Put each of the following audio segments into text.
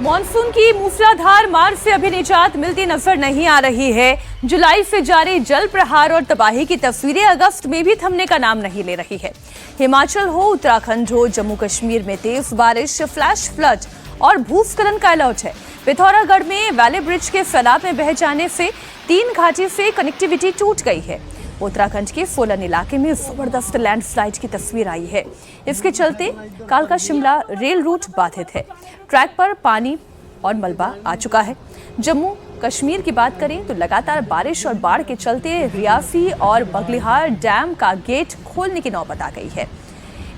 Monsoon की मूसलाधार मार से अभी निजात मिलती नजर नहीं आ रही है। जुलाई से जारी जल प्रहार और तबाही की तस्वीरें अगस्त में भी थमने का नाम नहीं ले रही है। हिमाचल हो, उत्तराखंड हो, जम्मू कश्मीर में तेज बारिश, फ्लैश फ्लड और भूस्खलन का अलर्ट है। पिथौरागढ़ में वैली ब्रिज के सैलाब में बह जाने से 3 घाटी से कनेक्टिविटी टूट गई है। उत्तराखंड के सोलन इलाके में जबरदस्त लैंडस्लाइड की तस्वीर आई है। इसके चलते कालका शिमला रेल रूट बाधित है। ट्रैक पर पानी और मलबा आ चुका है। जम्मू कश्मीर की बात करें तो लगातार बारिश और बाढ़ के चलते रियासी और बगलिहार डैम का गेट खोलने की नौबत आ गई है।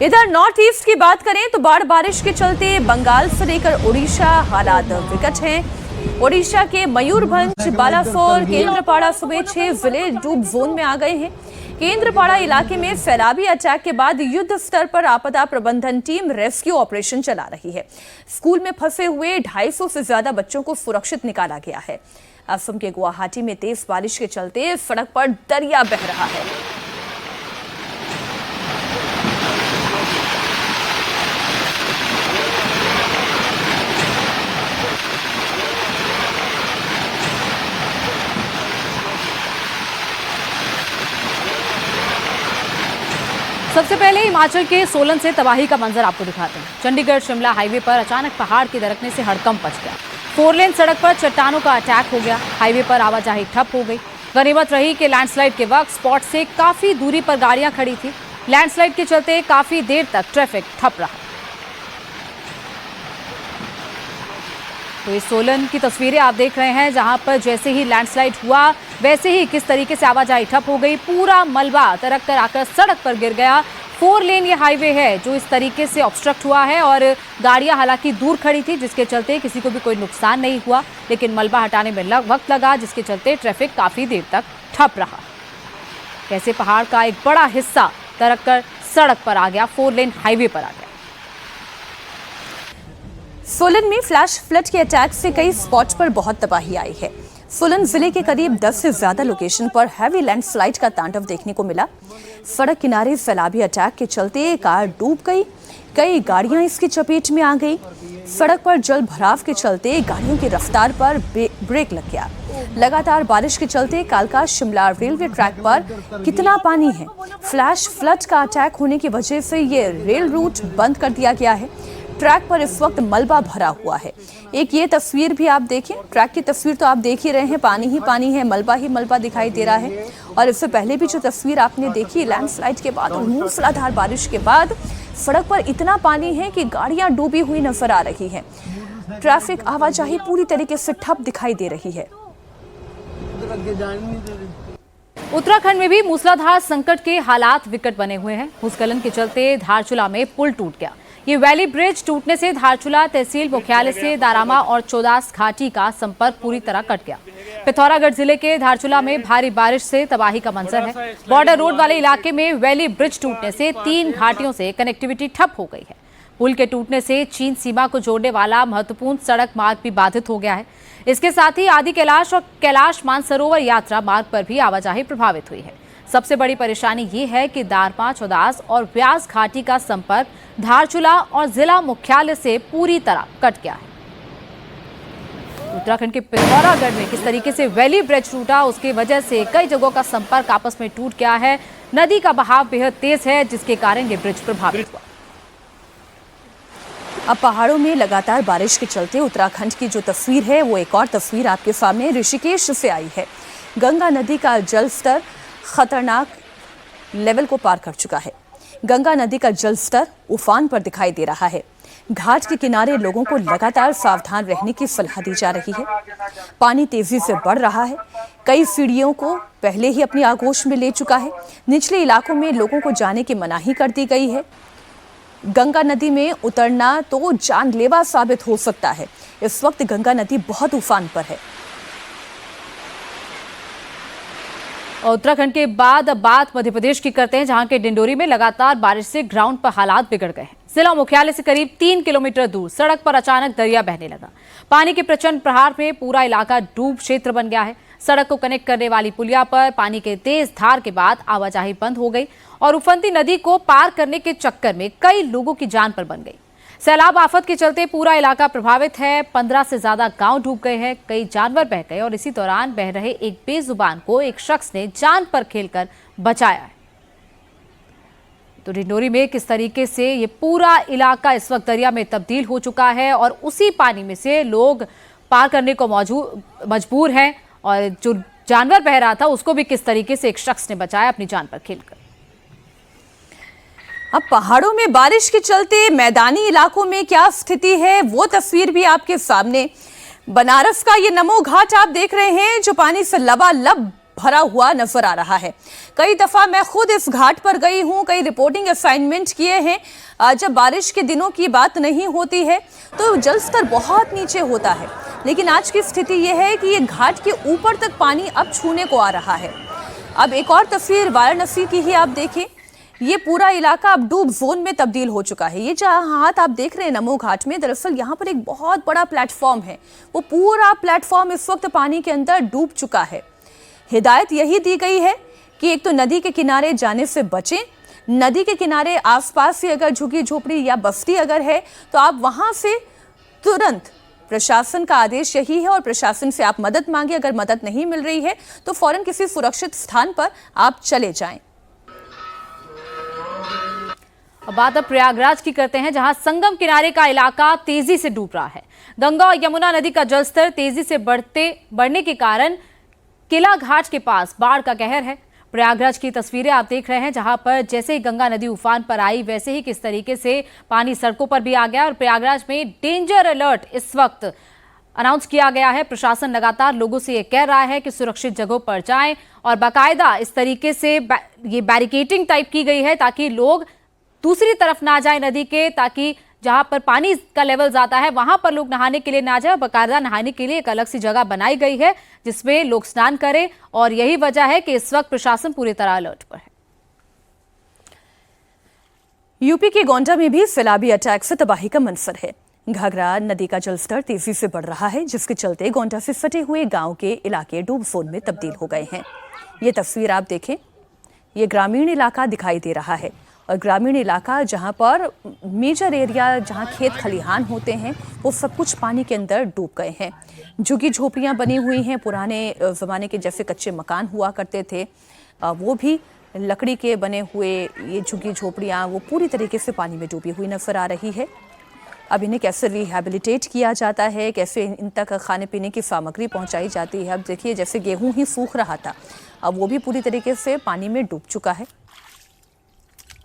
इधर नॉर्थ ईस्ट की बात करें तो बाढ़ बारिश के चलते बंगाल से लेकर उड़ीसा हालात विकट हैं। ओडिशा के मयूरभंज, बालासोर, केंद्रपाड़ा समेत 6 जिले डूब जोन में आ गए हैं। केंद्रपाड़ा इलाके में सैलाबी अटैक के बाद युद्ध स्तर पर आपदा प्रबंधन टीम रेस्क्यू ऑपरेशन चला रही है। स्कूल में फंसे हुए 250 से ज्यादा बच्चों को सुरक्षित निकाला गया है। असम के गुवाहाटी में तेज बारिश के चलते सड़क पर दरिया बह रहा है। सबसे पहले हिमाचल के सोलन से तबाही का मंजर आपको दिखाते हैं। चंडीगढ़ शिमला हाईवे पर अचानक पहाड़ की दरकने से हड़कंप मच गया। 4 लेन सड़क पर चट्टानों का अटैक हो गया। हाईवे पर आवाजाही ठप हो गई। गनीमत रही कि लैंडस्लाइड के वक्त स्पॉट से काफी दूरी पर गाड़ियां खड़ी थी। लैंडस्लाइड के चलते काफी देर तक ट्रैफिक ठप रहा। तो इस सोलन की तस्वीरें आप देख रहे हैं, जहां पर जैसे ही लैंडस्लाइड हुआ वैसे ही किस तरीके से आवाजाही ठप हो गई। पूरा मलबा तरक कर आकर सड़क पर गिर गया। 4 लेन ये हाईवे है जो इस तरीके से ऑब्स्ट्रक्ट हुआ है और गाड़ियां हालांकि दूर खड़ी थी, जिसके चलते किसी को भी कोई नुकसान नहीं हुआ, लेकिन मलबा हटाने में वक्त लगा, जिसके चलते ट्रैफिक काफी देर तक ठप रहा। कैसे पहाड़ का एक बड़ा हिस्सा तरक कर सड़क पर आ गया, 4 लेन हाईवे पर आ गया। सोलन में फ्लैश फ्लड के अटैक से कई स्पॉट पर बहुत तबाही आई है। सोलन जिले के करीब 10 से ज्यादा लोकेशन पर हैवी लैंडस्लाइड का तांडव देखने को मिला। सड़क किनारे सैलाबी अटैक के चलते कार डूब गई, कई गाड़ियां इसकी चपेट में आ गई। सड़क पर जल भराव के चलते गाड़ियों की रफ्तार पर ब्रेक लग गया। लगातार बारिश के चलते कालका शिमला रेलवे ट्रैक पर कितना पानी है। फ्लैश फ्लड का अटैक होने की वजह से ये रेल रूट बंद कर दिया गया है। ट्रैक पर इस वक्त मलबा भरा हुआ है। एक ये तस्वीर भी आप देखें, ट्रैक की तस्वीर तो आप देख ही रहे हैं, पानी ही पानी है, मलबा ही मलबा दिखाई दे रहा है। और इससे पहले भी जो तस्वीर आपने देखी लैंडस्लाइड के बाद और मूसलाधार बारिश के बाद, सड़क पर इतना पानी है कि गाड़ियां डूबी हुई नजर आ रही हैं। ट्रैफिक आवाजाही पूरी तरीके से ठप दिखाई दे रही है। उत्तराखंड में भी मूसलाधार संकट के हालात विकट बने हुए हैं। भूस्खलन के चलते धारचूला में पुल टूट गया। ये वैली ब्रिज टूटने से धारचूला तहसील मुख्यालय से दारामा और चौदास घाटी का संपर्क पूरी तरह कट गया। पिथौरागढ़ जिले के धारचूला में भारी बारिश से तबाही का मंजर है। बॉर्डर रोड वाले इलाके में वैली ब्रिज टूटने से 3 घाटियों से कनेक्टिविटी ठप हो गई है। पुल के टूटने से चीन सीमा को जोड़ने वाला महत्वपूर्ण सड़क मार्ग भी बाधित हो गया है। इसके साथ ही आदि कैलाश और कैलाश मानसरोवर यात्रा मार्ग पर भी आवाजाही प्रभावित हुई है। सबसे बड़ी परेशानी ये है कि दारमा, चौदास और व्यास घाटी का संपर्क धारचूला और जिला मुख्यालय से पूरी तरह कट गया है। उत्तराखंड के पिथौरागढ़ में किस तरीके से वैली ब्रिज टूटा, उसकी वजह से कई जगहों का संपर्क आपस में टूट गया है। नदी का बहाव बेहद तेज है, जिसके कारण ये ब्रिज प्रभावित हुआ। अब पहाड़ों में लगातार बारिश के चलते उत्तराखंड की जो तस्वीर है वो एक और तस्वीर आपके सामने ऋषिकेश से आई है। गंगा नदी का जल स्तर खतरनाक लेवल को पार कर चुका है। गंगा नदी का जल स्तर उफान पर दिखाई दे रहा है। घाट के किनारे लोगों को लगातार सावधान रहने की सलाह दी जा रही है। पानी तेजी से बढ़ रहा है। कई सीढ़ियों को पहले ही अपनी आगोश में ले चुका है। निचले इलाकों में लोगों को जाने की मनाही कर दी गई है। गंगा नदी में उतरना तो जानलेवा साबित हो सकता है। इस वक्त गंगा नदी बहुत उफान पर है। उत्तराखंड के बाद अब बात मध्य प्रदेश की करते हैं, जहां के डिंडोरी में लगातार बारिश से ग्राउंड पर हालात बिगड़ गए हैं। जिला मुख्यालय से करीब 3 किलोमीटर दूर सड़क पर अचानक दरिया बहने लगा। पानी के प्रचंड प्रहार में पूरा इलाका डूब क्षेत्र बन गया है। सड़क को कनेक्ट करने वाली पुलिया पर पानी के तेज धार के बाद आवाजाही बंद हो गई और उफनती नदी को पार करने के चक्कर में कई लोगों की जान पर बन गई। सैलाब आफत के चलते पूरा इलाका प्रभावित है। 15 से ज्यादा गांव डूब गए हैं, कई जानवर बह गए और इसी दौरान बह रहे एक बेजुबान को एक शख्स ने जान पर खेलकर बचाया है। तो डिंडोरी में किस तरीके से ये पूरा इलाका इस वक्त दरिया में तब्दील हो चुका है और उसी पानी में से लोग पार करने को मजबूर हैं और जो जानवर बह रहा था उसको भी किस तरीके से एक शख्स ने बचाया अपनी जान पर खेलकर। अब पहाड़ों में बारिश के चलते मैदानी इलाकों में क्या स्थिति है वो तस्वीर भी आपके सामने। बनारस का ये नमो घाट आप देख रहे हैं जो पानी से लबालब भरा हुआ नजर आ रहा है। कई दफा मैं खुद इस घाट पर गई हूं, कई रिपोर्टिंग असाइनमेंट किए हैं। जब बारिश के दिनों की बात नहीं होती है तो जल स्तर बहुत नीचे होता है, लेकिन आज की स्थिति यह है कि ये घाट के ऊपर तक पानी अब छूने को आ रहा है। अब एक और तस्वीर वाराणसी की ही आप देखें, ये पूरा इलाका अब डूब जोन में तब्दील हो चुका है। ये जहाँ हाथ आप देख रहे हैं नमो घाट में, दरअसल यहाँ पर एक बहुत बड़ा प्लेटफॉर्म है, वो पूरा प्लेटफॉर्म इस वक्त पानी के अंदर डूब चुका है। हिदायत यही दी गई है कि एक तो नदी के किनारे जाने से बचें, नदी के किनारे आसपास से अगर झुग्गी झोपड़ी या बस्ती अगर है तो आप वहां से तुरंत, प्रशासन का आदेश यही है और प्रशासन से आप मदद मांगे। अगर मदद नहीं मिल रही है तो फौरन किसी सुरक्षित स्थान पर आप चले जाएं। अब बात अब प्रयागराज की करते हैं, जहां संगम किनारे का इलाका तेजी से डूब रहा है। गंगा और यमुना नदी का जलस्तर तेजी से बढ़ने के कारण किला घाट के पास बाढ़ का कहर है। प्रयागराज की तस्वीरें आप देख रहे हैं, जहां पर जैसे ही गंगा नदी उफान पर आई वैसे ही किस तरीके से पानी सड़कों पर भी आ गया और प्रयागराज में डेंजर अलर्ट इस वक्त अनाउंस किया गया है। प्रशासन लगातार लोगों से ये कह रहा है कि सुरक्षित जगहों पर जाएं और बाकायदा इस तरीके से ये बैरिकेडिंग टाइप की गई है ताकि लोग दूसरी तरफ ना जाए नदी के, ताकि जहां पर पानी का लेवल ज्यादा है वहां पर लोग नहाने के लिए ना जाए। बाकायदा नहाने के लिए एक अलग सी जगह बनाई गई है जिसमें लोग स्नान करें और यही वजह है कि इस वक्त प्रशासन पूरी तरह अलर्ट पर है। यूपी के गोंडा में भी सैलाबी अटैक से तबाही का मंजर है। घाघरा नदी का जलस्तर तेजी से बढ़ रहा है, जिसके चलते गोंडा से सटे हुए गांव के इलाके डूब जोन में तब्दील हो गए हैं। ये तस्वीर आप देखें, ये ग्रामीण इलाका दिखाई दे रहा है और ग्रामीण इलाका जहां पर मेजर एरिया, जहां खेत खलिहान होते हैं, वो सब कुछ पानी के अंदर डूब गए हैं। झुग्गी झोपड़ियां बनी हुई हैं, पुराने ज़माने के जैसे कच्चे मकान हुआ करते थे, वो भी लकड़ी के बने हुए ये झुग्गी झोपड़ियां वो पूरी तरीके से पानी में डूबी हुई नजर आ रही है। अब इन्हें कैसे रिहैबिलिटेट किया जाता है, कैसे इन तक खाने पीने की सामग्री पहुँचाई जाती है। अब देखिए जैसे गेहूँ ही सूख रहा था, अब वो भी पूरी तरीके से पानी में डूब चुका है।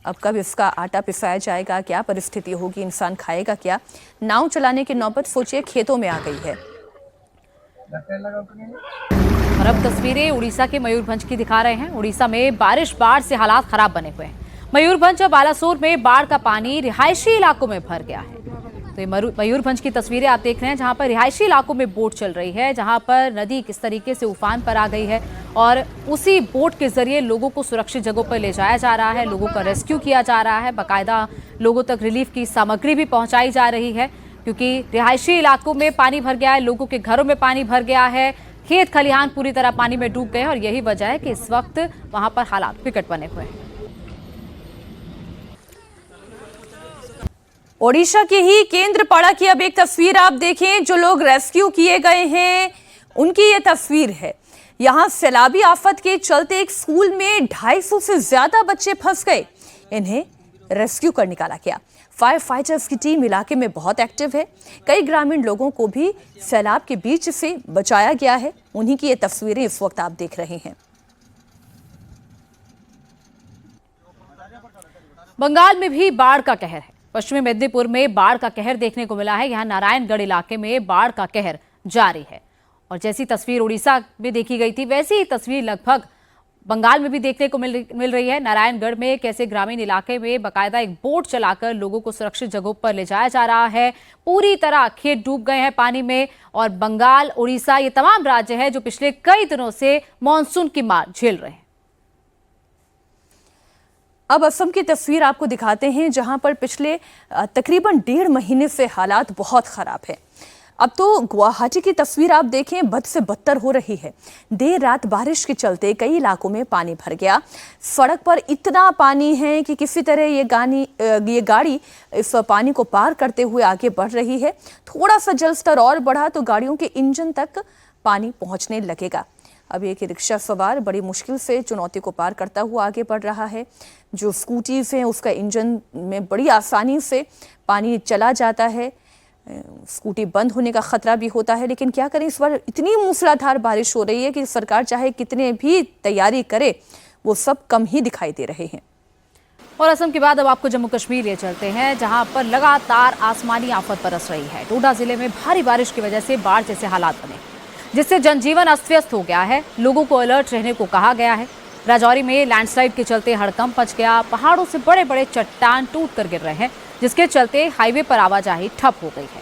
अब कब इसका आटा पिसाया जाएगा, क्या परिस्थिति होगी, इंसान खाएगा क्या। नाव चलाने की नौबत सोचिए खेतों में आ गई है। और अब तस्वीरें उड़ीसा के मयूरभंज की दिखा रहे हैं। उड़ीसा में बाढ़ से हालात खराब बने हुए हैं। मयूरभंज और बालासोर में बाढ़ का पानी रिहायशी इलाकों में भर गया है। तो ये मयूरभंज की तस्वीरें आप देख रहे हैं, जहां पर रिहायशी इलाकों में बोट चल रही है, जहां पर नदी किस तरीके से उफान पर आ गई है और उसी बोट के जरिए लोगों को सुरक्षित जगहों पर ले जाया जा रहा है, लोगों का रेस्क्यू किया जा रहा है, बाकायदा लोगों तक रिलीफ की सामग्री भी पहुंचाई जा रही है, क्योंकि रिहायशी इलाकों में पानी भर गया है, लोगों के घरों में पानी भर गया है, खेत खलिहान पूरी तरह पानी में डूब गए और यही वजह है कि इस वक्त वहां पर हालात विकट बने हुए हैं। ओडिशा के ही केंद्रपाड़ा की अब एक तस्वीर आप देखें, जो लोग रेस्क्यू किए गए हैं उनकी ये तस्वीर है। यहां सैलाबी आफत के चलते एक स्कूल में 250 से ज्यादा बच्चे फंस गए, इन्हें रेस्क्यू कर निकाला गया। फायर फाइटर्स की टीम इलाके में बहुत एक्टिव है, कई ग्रामीण लोगों को भी सैलाब के बीच से बचाया गया है। उन्हीं की ये तस्वीरें इस वक्त आप देख रहे हैं। बंगाल में भी बाढ़ का कहर है। पश्चिमी मेदिनीपुर में बाढ़ का कहर देखने को मिला है। यहाँ नारायणगढ़ इलाके में बाढ़ का कहर जारी है और जैसी तस्वीर उड़ीसा में देखी गई थी वैसी ही तस्वीर लगभग बंगाल में भी देखने को मिल रही है। नारायणगढ़ में कैसे ग्रामीण इलाके में बाकायदा एक बोट चलाकर लोगों को सुरक्षित जगहों पर ले जाया जा रहा है। पूरी तरह खेत डूब गए हैं पानी में और बंगाल, उड़ीसा ये तमाम राज्य है जो पिछले कई दिनों से मानसून की मार झेल रहे हैं। अब असम की तस्वीर आपको दिखाते हैं, जहां पर पिछले तकरीबन 1.5 महीने से हालात बहुत खराब है। अब तो गुवाहाटी की तस्वीर आप देखें, बद से बदतर हो रही है। देर रात बारिश के चलते कई इलाकों में पानी भर गया। सड़क पर इतना पानी है कि किसी तरह ये गाड़ी इस पानी को पार करते हुए आगे बढ़ रही है। थोड़ा सा जल स्तर और बढ़ा तो गाड़ियों के इंजन तक पानी पहुंचने लगेगा। अब एक रिक्शा सवार बड़ी मुश्किल से चुनौती को पार करता हुआ आगे बढ़ रहा है। जो स्कूटीज हैं उसका इंजन में बड़ी आसानी से पानी चला जाता है। स्कूटी बंद होने का खतरा भी होता है, लेकिन क्या करें, इस बार इतनी मूसलाधार बारिश हो रही है कि सरकार चाहे कितने भी तैयारी करे वो सब कम ही दिखाई दे रहे हैं। और असम के बाद अब आपको जम्मू कश्मीर ले चलते हैं, जहां पर लगातार आसमानी आफत बरस रही है। डोडा जिले में भारी बारिश की वजह से बाढ़ जैसे हालात बने, जिससे जनजीवन अस्त व्यस्त हो गया है। लोगों को अलर्ट रहने को कहा गया है। राजौरी में लैंडस्लाइड के चलते हड़कंप मच गया। पहाड़ों से बड़े बड़े चट्टान टूट कर गिर रहे हैं, जिसके चलते हाईवे पर आवाजाही ठप हो गई है।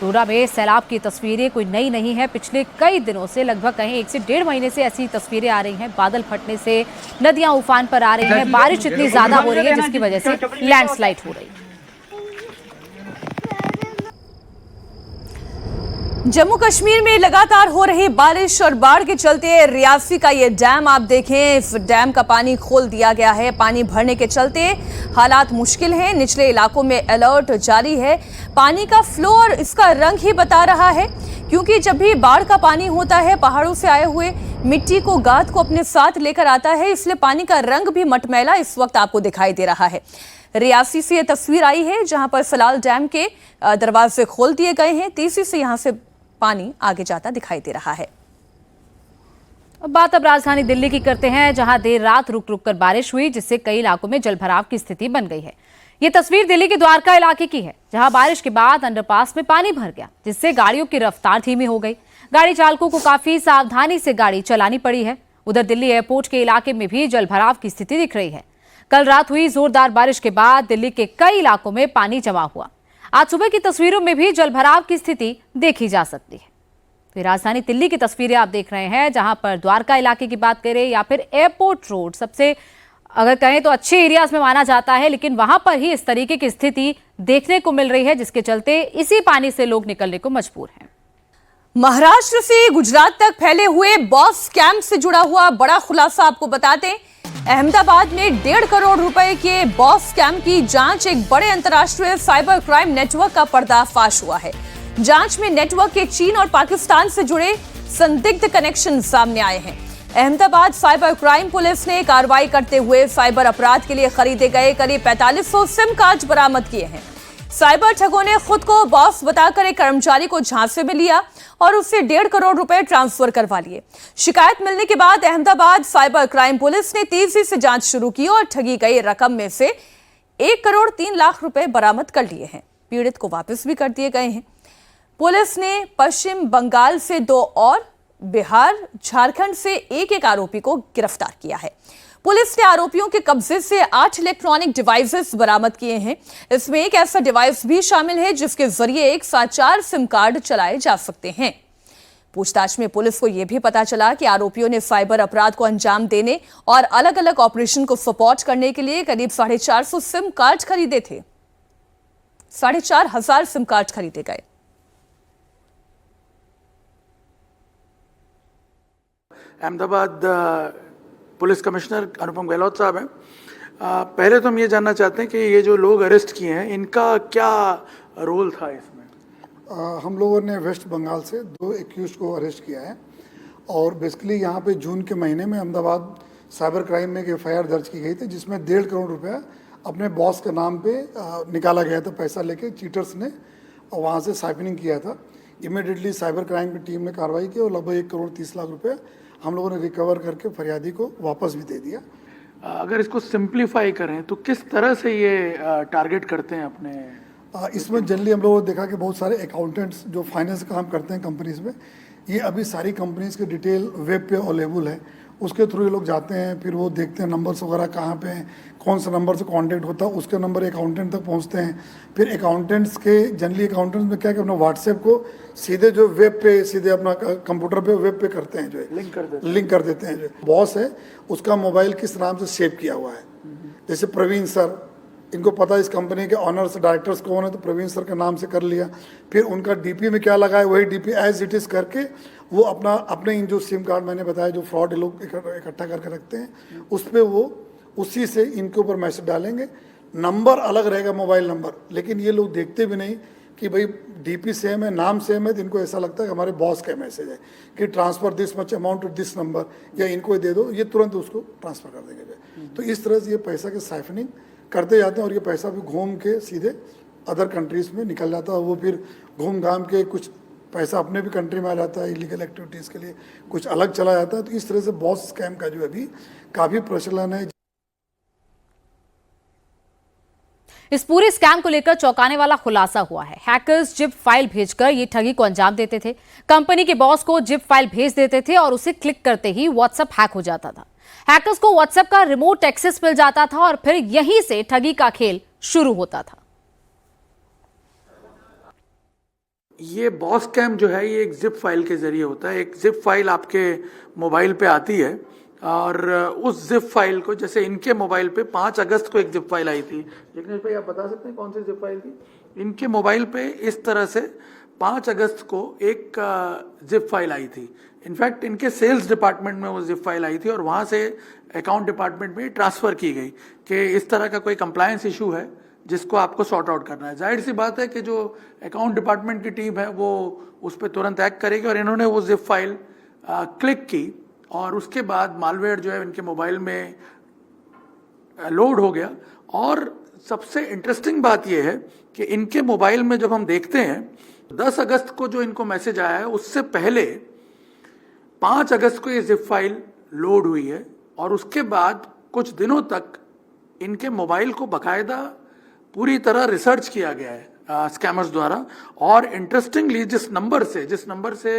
डोडा में सैलाब की तस्वीरें कोई नई नहीं है। पिछले कई दिनों से, लगभग कहीं 1 से 1.5 महीने से ऐसी तस्वीरें आ रही हैं। बादल फटने से नदियां उफान पर आ रही हैं। बारिश इतनी ज्यादा हो रही है जिसकी वजह से लैंडस्लाइड हो रही है। जम्मू कश्मीर में लगातार हो रही बारिश और बाढ़ के चलते रियासी का ये डैम आप देखें, इस डैम का पानी खोल दिया गया है। पानी भरने के चलते हालात मुश्किल हैं। निचले इलाकों में अलर्ट जारी है। पानी का फ्लो और इसका रंग ही बता रहा है, क्योंकि जब भी बाढ़ का पानी होता है पहाड़ों से आए हुए मिट्टी को, गाद को अपने साथ लेकर आता है, इसलिए पानी का रंग भी मटमैला इस वक्त आपको दिखाई दे रहा है। रियासी से ये तस्वीर आई है, जहां पर सलाल डैम के दरवाजे खोल दिए गए हैं। तेजी से यहां से पानी आगे जाता दिखाई दे रहा है। बात अब राजधानी दिल्ली की करते हैं, जहां देर रात रुक रुक कर बारिश हुई, जिससे कई इलाकों में जलभराव की स्थिति बन गई है। ये तस्वीर दिल्ली के द्वारका इलाके की है, जहां बारिश के बाद अंडरपास में पानी भर गया, जिससे गाड़ियों की रफ्तार धीमी हो गई। गाड़ी चालकों को काफी सावधानी से गाड़ी चलानी पड़ी है। उधर दिल्ली एयरपोर्ट के इलाके में भी जलभराव की स्थिति दिख रही है। कल रात हुई जोरदार बारिश के बाद दिल्ली के कई इलाकों में पानी जमा हुआ। आज सुबह की तस्वीरों में भी जलभराव की स्थिति देखी जा सकती है। फिर राजधानी दिल्ली की तस्वीरें आप देख रहे हैं, जहां पर द्वारका इलाके की बात करें या फिर एयरपोर्ट रोड, सबसे अगर कहें तो अच्छे एरियाज में माना जाता है, लेकिन वहां पर ही इस तरीके की स्थिति देखने को मिल रही है, जिसके चलते इसी पानी से लोग निकलने को मजबूर हैं। महाराष्ट्र से गुजरात तक फैले हुए बॉस स्कैम से जुड़ा हुआ बड़ा खुलासा आपको बताते हैं। अहमदाबाद में 1.5 करोड़ रुपए के बॉस स्कैम की जांच, एक बड़े अंतर्राष्ट्रीय साइबर क्राइम नेटवर्क का पर्दाफाश हुआ है। जांच में नेटवर्क के चीन और पाकिस्तान से जुड़े संदिग्ध कनेक्शन सामने आए हैं। अहमदाबाद साइबर क्राइम पुलिस ने कार्रवाई करते हुए साइबर अपराध के लिए खरीदे गए करीब 4500 सिम कार्ड बरामद किए हैं। साइबर ठगों ने खुद को बॉस बताकर एक कर्मचारी को झांसे में लिया और उससे 1.5 करोड़ रुपए ट्रांसफर करवा लिए। शिकायत मिलने के बाद अहमदाबाद साइबर क्राइम पुलिस ने तेजी से जांच शुरू की और ठगी गई रकम में से 1 करोड़ 3 लाख रुपए बरामद कर लिए हैं। पीड़ित को वापस भी कर दिए गए हैं। पुलिस ने पश्चिम बंगाल से 2 और बिहार, झारखंड से एक आरोपी को गिरफ्तार किया है। पुलिस ने आरोपियों के कब्जे से 8 इलेक्ट्रॉनिक डिवाइसेस बरामद किए हैं। इसमें एक ऐसा डिवाइस भी शामिल है जिसके जरिए एक साथ 4 सिम कार्ड चलाए जा सकते हैं। पूछताछ में पुलिस को यह भी पता चला कि आरोपियों ने साइबर अपराध को अंजाम देने और अलग अलग ऑपरेशन को सपोर्ट करने के लिए करीब 450 सिम कार्ड खरीदे थे। 4,500 सिम कार्ड खरीदे गए। अहमदाबाद पुलिस कमिश्नर अनुपम गहलोत साहब हैं। पहले तो हम ये जानना चाहते हैं कि ये जो लोग अरेस्ट किए हैं इनका क्या रोल था इसमें? हम लोगों ने वेस्ट बंगाल से 2 एक्यूज को अरेस्ट किया है और बेसिकली यहाँ पे जून के महीने में अहमदाबाद साइबर क्राइम में एक FIR दर्ज की गई थी, जिसमें 1.5 करोड़ रुपया अपने बॉस के नाम पे निकाला गया था। पैसा लेके चीटर्स ने वहाँ से साइफनिंग किया था। इमीडिएटली साइबर क्राइम की टीम ने कार्रवाई की और लगभग 1 करोड़ 30 लाख रुपये हम लोगों ने रिकवर करके फरियादी को वापस भी दे दिया। अगर इसको सिंप्लीफाई करें तो किस तरह से ये टारगेट करते हैं अपने? इसमें जनरली हम लोगों ने देखा कि बहुत सारे अकाउंटेंट्स जो फाइनेंस का काम करते हैं कंपनीज में, ये अभी सारी कंपनीज के डिटेल वेब पे अवेलेबल है। उसके थ्रू ये लोग जाते हैं, फिर वो देखते हैं नंबर्स वगैरह कहाँ पे हैं, कौन सा नंबर से कांटेक्ट होता है, उसके नंबर अकाउंटेंट तक पहुँचते हैं। फिर अकाउंटेंट्स के जनरली अकाउंटेंट्स में क्या कि अपना व्हाट्सएप को सीधे जो वेब पे, सीधे अपना कंप्यूटर पे वेब पे करते हैं, जो है लिंक कर देते हैं। जो बॉस है उसका मोबाइल किस नाम से सेव किया हुआ है, जैसे प्रवीण सर इनको पता इस कंपनी के ऑनर्स डायरेक्टर्स कौन है, तो प्रवीण सर के नाम से कर लिया। फिर उनका डीपी में क्या लगा है वही डीपी एज इट इज़ करके वो अपने इन जो सिम कार्ड मैंने बताया जो फ्रॉड लोग इकट्ठा करके रखते हैं उस पर वो उसी से इनके ऊपर मैसेज डालेंगे। नंबर अलग रहेगा, मोबाइल नंबर, लेकिन ये लोग देखते भी नहीं कि भाई डीपी सेम है, नाम सेम है, तो इनको ऐसा लगता है कि हमारे बॉस का मैसेज है कि transfer this much amount to this number, या इनको दे दो, ये तुरंत उसको ट्रांसफ़र कर देंगे। तो इस तरह से ये पैसा की साइफनिंग करते जाते हैं और ये पैसा भी घूम के सीधे अदर कंट्रीज़ में निकल जाता है। वो फिर घूम घाम के कुछ पैसा अपने भी कंट्री में आ जाता है इलीगल एक्टिविटीज़ के लिए, कुछ अलग चला जाता है। तो इस तरह से बॉस स्कैम का जो अभी काफ़ी प्रचलन है। इस पूरे स्कैम को लेकर चौंकाने वाला खुलासा हुआ है। हैकर्स जिप फाइल भेजकर ये ठगी को अंजाम देते थे। कंपनी के बॉस को जिप फाइल भेज देते थे और उसे क्लिक करते ही व्हाट्सएप हैक हो जाता था। हैकर्स को व्हाट्सएप का रिमोट एक्सेस मिल जाता था और फिर यहीं से ठगी का खेल शुरू होता था। ये बॉस स्कैम जो है ये एक जिप फाइल के जरिए होता है। एक जिप फाइल आपके मोबाइल पे आती है और उस जिप फाइल को, जैसे इनके मोबाइल पे 5 अगस्त को एक जिप फाइल आई थी। जिग्नेश भाई आप बता सकते हैं कौन सी जिप फाइल थी? इनके मोबाइल पे इस तरह से 5 अगस्त को एक जिप फाइल आई थी। इनफैक्ट इनके सेल्स डिपार्टमेंट में वो जिप फाइल आई थी और वहाँ से अकाउंट डिपार्टमेंट में ट्रांसफ़र की गई कि इस तरह का कोई कंप्लायंस इशू है जिसको आपको सॉर्ट आउट करना है। जाहिर सी बात है कि जो अकाउंट डिपार्टमेंट की टीम है वो उस पर तुरंत एक्ट करेगी और इन्होंने वो जिप फाइल क्लिक की और उसके बाद मालवेयर जो है इनके मोबाइल में लोड हो गया। और सबसे इंटरेस्टिंग बात यह है कि इनके मोबाइल में जब हम देखते हैं 10 अगस्त को जो इनको मैसेज आया है उससे पहले 5 अगस्त को ये जिप फाइल लोड हुई है और उसके बाद कुछ दिनों तक इनके मोबाइल को बाकायदा पूरी तरह रिसर्च किया गया है स्कैमर्स द्वारा। और इंटरेस्टिंगली जिस नंबर से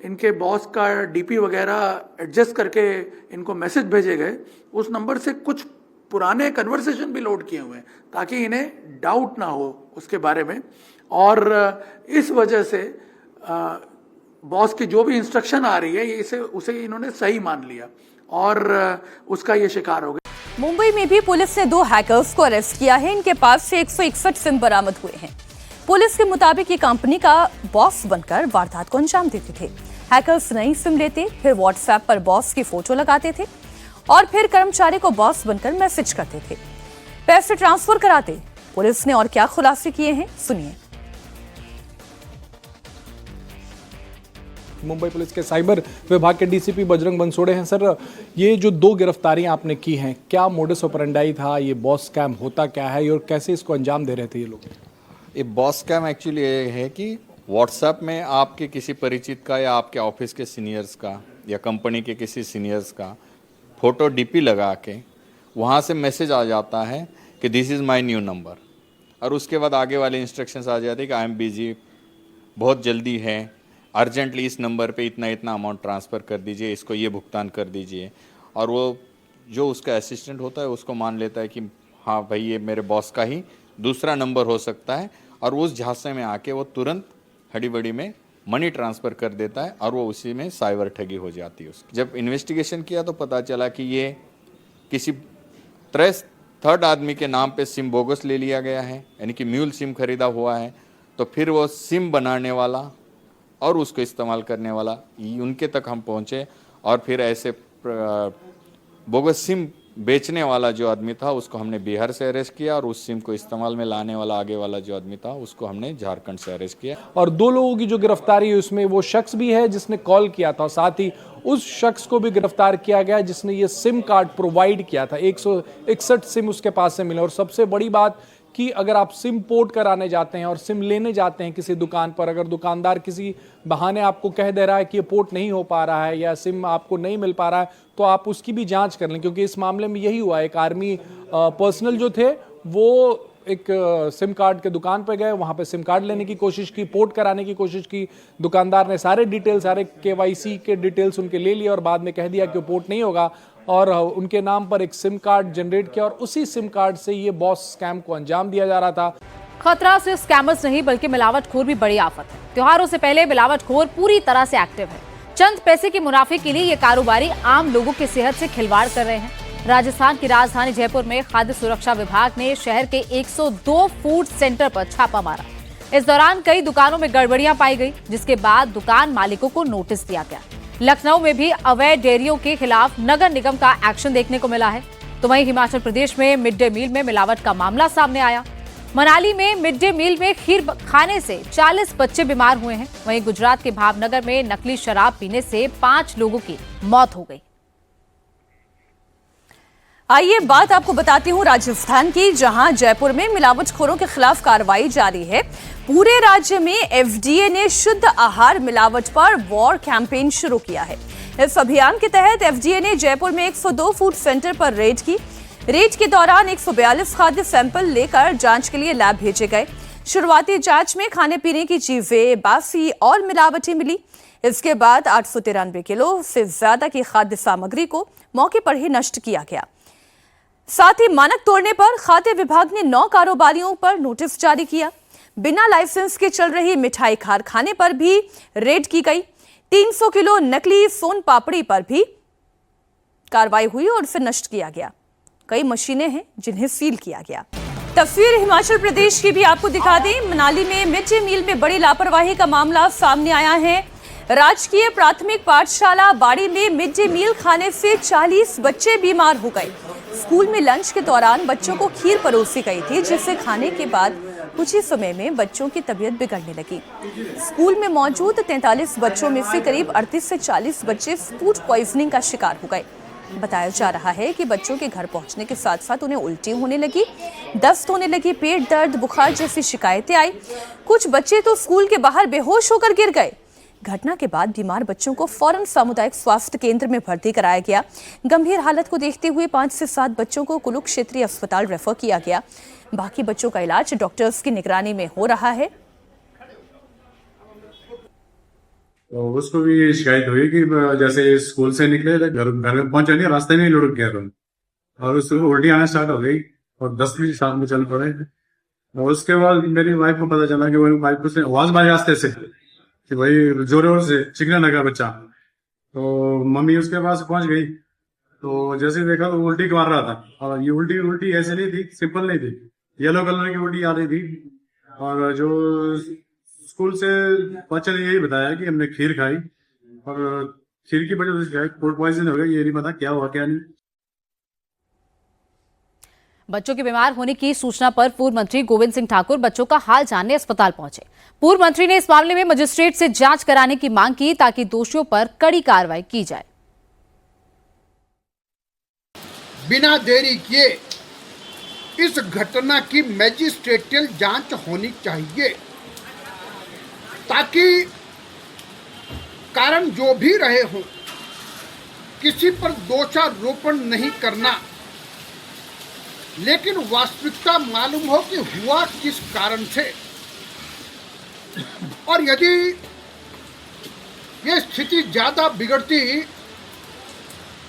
इनके बॉस का डीपी वगैरह एडजस्ट करके इनको मैसेज भेजे गए, उस नंबर से कुछ पुराने कन्वर्सेशन भी लोड किए हुए हैं ताकि इन्हें डाउट ना हो उसके बारे में। और इस वजह से बॉस की जो भी इंस्ट्रक्शन आ रही है उसे इन्होंने सही मान लिया और उसका ये शिकार हो गए। मुंबई में भी पुलिस ने 2 हैकर्स को अरेस्ट किया है। इनके पास से 161 सिम बरामद हुए हैं। पुलिस के मुताबिक ये कंपनी का बॉस बनकर वारदात को अंजाम देते थे। हैकर्स नई सिम लेते, फिर व्हाट्सएप पर बॉस की फोटो लगाते थे और फिर कर्मचारी को बॉस बनकर मैसेज करते थे, पैसे ट्रांसफर कराते। पुलिस ने और क्या खुलासे किए हैं, सुनिए। मुंबई पुलिस के साइबर विभाग के डीसीपी बजरंग बनसोड़े हैं। सर, ये जो 2 गिरफ्तारियां आपने की हैं, क्या मोडस ऑपरेंडाई था, ये बॉस स्कैम होता क्या है और कैसे इसको अंजाम दे रहे थे ये लोग? ये बॉस स्कैम एक्चुअली ये है कि व्हाट्सएप में आपके किसी परिचित का या आपके ऑफिस के सीनियर्स का या कंपनी के किसी सीनियर्स का फोटो डीपी लगा के वहाँ से मैसेज आ जाता है कि this is my new number, और उसके बाद आगे वाले इंस्ट्रक्शंस आ जाते हैं कि आई एम बिजी, बहुत जल्दी है, अर्जेंटली इस नंबर पे इतना इतना अमाउंट ट्रांसफ़र कर दीजिए, इसको ये भुगतान कर दीजिए। और वो जो उसका असिस्टेंट होता है उसको मान लेता है कि हाँ भाई ये मेरे बॉस का ही दूसरा नंबर हो सकता है, और उस झांसे में आके वो तुरंत हड़ी-बड़ी में मनी ट्रांसफ़र कर देता है और वो उसी में साइबर ठगी हो जाती है उसकी। जब इन्वेस्टिगेशन किया तो पता चला कि ये किसी थर्ड आदमी के नाम पे सिम बोगस ले लिया गया है, यानी कि म्यूल सिम खरीदा हुआ है। तो फिर वो सिम बनाने वाला और उसको इस्तेमाल करने वाला उनके तक हम पहुँचे, और फिर ऐसे बोगस सिम बेचने वाला जो आदमी था उसको हमने बिहार से अरेस्ट किया, और उस सिम को इस्तेमाल में लाने वाला आगे वाला जो आदमी था उसको हमने झारखंड से अरेस्ट किया। और 2 लोगों की जो गिरफ्तारी है उसमें वो शख्स भी है जिसने कॉल किया था, साथ ही उस शख्स को भी गिरफ्तार किया गया जिसने ये सिम कार्ड प्रोवाइड किया था। 161 सिम उसके पास से मिले। और सबसे बड़ी बात कि अगर आप सिम पोर्ट कराने जाते हैं और सिम लेने जाते हैं किसी दुकान पर, अगर दुकानदार किसी बहाने आपको कह दे रहा है कि ये पोर्ट नहीं हो पा रहा है या सिम आपको नहीं मिल पा रहा है, तो आप उसकी भी जांच कर लें, क्योंकि इस मामले में यही हुआ। एक आर्मी पर्सनल जो थे वो एक सिम कार्ड के दुकान पर गए, वहाँ पे सिम कार्ड लेने की कोशिश की, पोर्ट कराने की कोशिश की। दुकानदार ने सारे KYC के डिटेल्स उनके ले लिए और बाद में कह दिया कि पोर्ट नहीं होगा, और उनके नाम पर एक सिम कार्ड जनरेट किया और उसी सिम कार्ड से ये बॉस स्कैम को अंजाम दिया जा रहा था। खतरा सिर्फ स्कैमर्स नहीं बल्कि मिलावटखोर भी बड़ी आफत है। त्योहारों से पहले मिलावटखोर पूरी तरह से एक्टिव है। चंद पैसे के मुनाफे के लिए ये कारोबारी आम लोगों की सेहत से खिलवाड़ कर रहे हैं। राजस्थान की राजधानी जयपुर में खाद्य सुरक्षा विभाग ने शहर के 102 फूड सेंटर पर छापा मारा। इस दौरान कई दुकानों में गड़बड़ियां पाई गई, जिसके बाद दुकान मालिकों को नोटिस दिया गया। लखनऊ में भी अवैध डेयरियों के खिलाफ नगर निगम का एक्शन देखने को मिला है। तो वहीं हिमाचल प्रदेश में मिड डे मील में मिलावट का मामला सामने आया। मनाली में मिड डे मील में खीर खाने से 40 बच्चे बीमार हुए हैं। वहीं गुजरात के भावनगर में नकली शराब पीने से 5 लोगों की मौत हो गई। आइए बात आपको बताती हूं राजस्थान की, जहां जयपुर में मिलावटखोरों के खिलाफ कार्रवाई जारी है। पूरे राज्य में एफडीए ने शुद्ध आहार मिलावट पर वॉर कैंपेन शुरू किया है। इस अभियान के तहत एफडीए ने जयपुर में 102 फूड सेंटर पर रेड की। रेड के दौरान 142 खाद्य सैंपल लेकर जांच के लिए लैब भेजे गए। शुरुआती जांच में खाने पीने की चीजें बासी और मिलावटी मिली। इसके बाद 893 किलो से ज्यादा की खाद्य सामग्री को मौके पर ही नष्ट किया गया। साथ ही मानक तोड़ने पर खाद्य विभाग ने 9 कारोबारियों पर नोटिस जारी किया। बिना लाइसेंस के चल रही मिठाई कारखाने पर भी रेड की गई। 300 किलो नकली सोन पापड़ी पर भी कार्रवाई हुई और उसे नष्ट किया गया। कई मशीनें हैं जिन्हें सील किया गया। तस्वीर हिमाचल प्रदेश की भी आपको दिखा दें। मनाली में मिड डे मील में बड़ी लापरवाही का मामला सामने आया है। राजकीय प्राथमिक पाठशाला बाड़ी में मिड डे मील खाने से 40 बच्चे बीमार हो गए। स्कूल में लंच के दौरान बच्चों को खीर परोसी गई थी, जिसे खाने के बाद कुछ ही समय में बच्चों की तबीयत बिगड़ने लगी। स्कूल में मौजूद 43 बच्चों में से करीब 38 से 40 बच्चे फूड पॉइजनिंग का शिकार हो गए। बताया जा रहा है कि बच्चों के घर पहुंचने के साथ साथ उन्हें उल्टी होने लगी, दस्त होने लगी, पेट दर्द, बुखार जैसी शिकायतें आई। कुछ बच्चे तो स्कूल के बाहर बेहोश होकर गिर गए। घटना के बाद बीमार बच्चों को फौरन सामुदायिक स्वास्थ्य केंद्र में भर्ती कराया गया। गंभीर हालत को देखते हुए 5 से 7 बच्चों को कुल्लू क्षेत्रीय अस्पताल रेफर किया गया। बाकी बच्चों का इलाज डॉक्टर्स की निगरानी में हो रहा है। तो उसको भी शिकायत हुई कि जैसे स्कूल से निकले घर में पहुंचा नहीं, रास्ते में ही लुढ़क गया और उसको उल्टी आना स्टार्ट हो गई और 10 मिनट साथ में चल पड़े। और उसके बाद मेरी वाइफ को पता चला कि वो वाइफ को आवाज मारी रास्ते से कि भाई जोर जोर से चिकना लगा बच्चा। तो मम्मी उसके पास पहुंच गई, तो जैसे देखा तो उल्टी मार रहा था। और ये उल्टी ऐसे नहीं थी, सिंपल नहीं थी, येलो कलर की उल्टी आ रही थी। और जो स्कूल से बच्चे ने यही बताया कि हमने खीर खाई और खीर की वजह से फूड पॉइजन हो गया। ये नहीं पता क्या हुआ क्या नहीं। बच्चों के बीमार होने की सूचना पर पूर्व मंत्री गोविंद सिंह ठाकुर बच्चों का हाल जानने अस्पताल पहुंचे। पूर्व मंत्री ने इस मामले में मजिस्ट्रेट से जांच कराने की मांग की ताकि दोषियों पर कड़ी कार्रवाई की जाए। बिना देरी किए इस घटना की मैजिस्ट्रेटियल जांच होनी चाहिए ताकि कारण जो भी रहे हों किसी पर दोषारोपण नहीं करना, लेकिन वास्तविकता मालूम हो कि हुआ किस कारण से। और यदि ये स्थिति ज्यादा बिगड़ती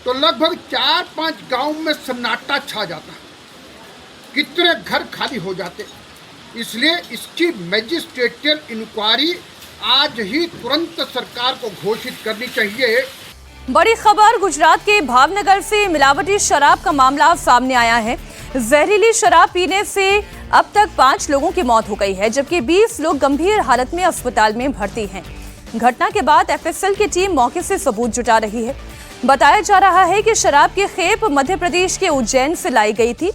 तो लगभग 4-5 गांव में सन्नाटा छा जाता, कितने घर खाली हो जाते। इसलिए इसकी मैजिस्ट्रेटियल इंक्वायरी आज ही तुरंत सरकार को घोषित करनी चाहिए। बड़ी खबर गुजरात के भावनगर से मिलावटी शराब का मामला सामने आया है। जहरीली शराब पीने से अब तक 5 लोगों की मौत हो गई है, जबकि 20 लोग गंभीर हालत में अस्पताल में भर्ती हैं। घटना के बाद एफएसएल की टीम मौके से सबूत जुटा रही है। बताया जा रहा है कि शराब की खेप मध्य प्रदेश के उज्जैन से लाई गई थी।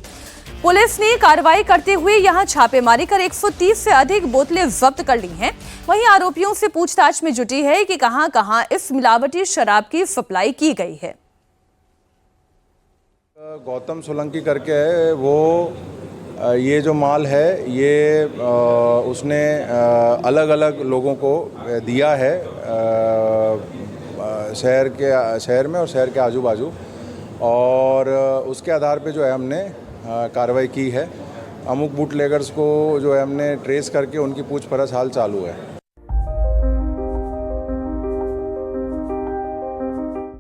पुलिस ने कार्रवाई करते हुए यहां छापेमारी कर 130 से अधिक बोतलें जब्त कर ली हैं। वहीं आरोपियों से पूछताछ में जुटी है कि कहां-कहां इस मिलावटी शराब की सप्लाई की गई है। गौतम सोलंकी करके है वो, ये जो माल है ये उसने अलग अलग लोगों को दिया है शहर में और शहर के आजू बाजू, और उसके आधार पे जो है हमने कार्रवाई की है। अमुक बूटलेगर्स को जो है हमने ट्रेस करके उनकी पूछपरछ हाल चालू है।